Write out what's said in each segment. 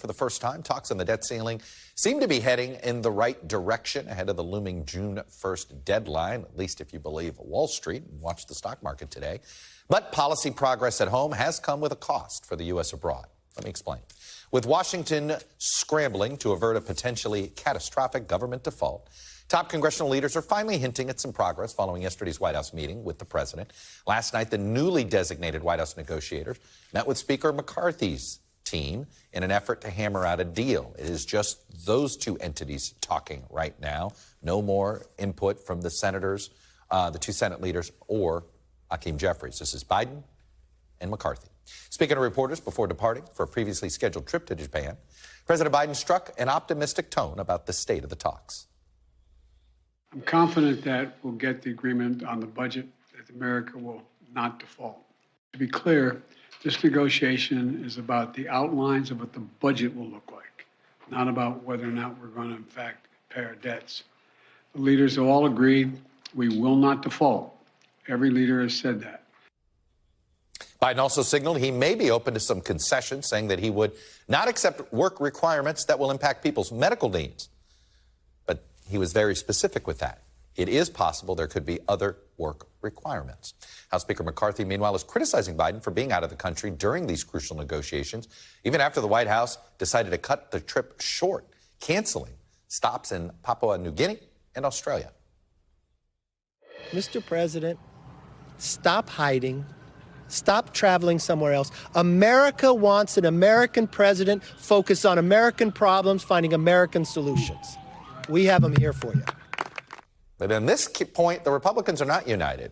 For the first time, talks on the debt ceiling seem to be heading in the right direction ahead of the looming June 1st deadline, at least if you believe Wall Street and watch the stock market today. But policy progress at home has come with a cost for the U.S. abroad. Let me explain. With Washington scrambling to avert a potentially catastrophic government default, top congressional leaders are finally hinting at some progress following yesterday's White House meeting with the president. Last night, the newly designated White House negotiators met with Speaker McCarthy's team in an effort to hammer out a deal. It is just those two entities talking right now. No more input from the senators, the two Senate leaders, or Hakeem Jeffries. This is Biden and McCarthy. Speaking to reporters before departing for a previously scheduled trip to Japan, President Biden struck an optimistic tone about the state of the talks. I'm confident that we'll get the agreement on the budget, that America will not default. To be clear, this negotiation is about the outlines of what the budget will look like, not about whether or not we're going to, in fact, pay our debts. The leaders have all agreed we will not default. Every leader has said that. Biden also signaled he may be open to some concessions, saying that he would not accept work requirements that will impact people's medical needs. But he was very specific with that. It is possible there could be other work requirements. House Speaker McCarthy, meanwhile, is criticizing Biden for being out of the country during these crucial negotiations, even after the White House decided to cut the trip short, canceling stops in Papua New Guinea and Australia. Mr. President, stop hiding. Stop traveling somewhere else. America wants an American president focused on American problems, finding American solutions. We have them here for you. But on this point, the Republicans are not united.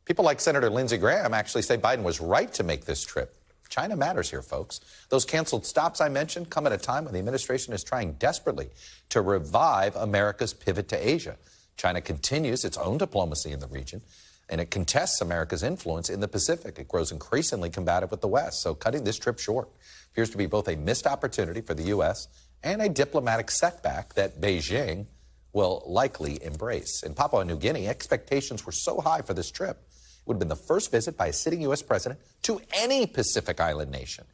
People like Senator Lindsey Graham actually say Biden was right to make this trip. China matters here, folks. Those canceled stops I mentioned come at a time when the administration is trying desperately to revive America's pivot to Asia. China continues its own diplomacy in the region, and it contests America's influence in the Pacific. It grows increasingly combative with the West, so cutting this trip short appears to be both a missed opportunity for the U.S. and a diplomatic setback that Beijing will likely embrace. In Papua New Guinea, expectations were so high for this trip. It would have been the first visit by a sitting U.S. president to any Pacific island nation.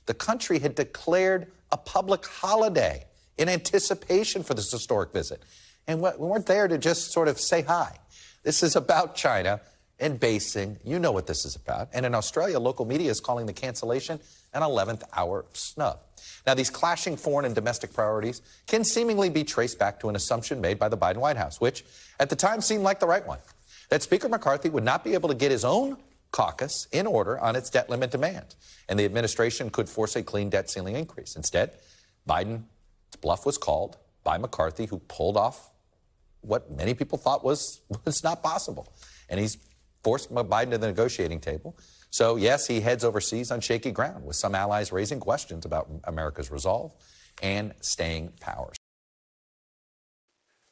The country had declared a public holiday in anticipation for this historic visit. And we weren't there to just sort of say hi. This is about China and basing. You know what this is about. And in Australia, local media is calling the cancellation an 11th hour snub. Now, these clashing foreign and domestic priorities can seemingly be traced back to an assumption made by the Biden White House, which at the time seemed like the right one, that Speaker McCarthy would not be able to get his own caucus in order on its debt limit demands, and the administration could force a clean debt ceiling increase. Instead, Biden's bluff was called by McCarthy, who pulled off what many people thought was not possible. And he's forced Biden to the negotiating table. So, yes, he heads overseas on shaky ground, with some allies raising questions about America's resolve and staying power.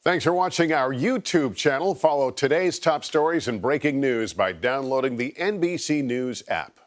Thanks for watching our YouTube channel. Follow today's top stories and breaking news by downloading the NBC News app.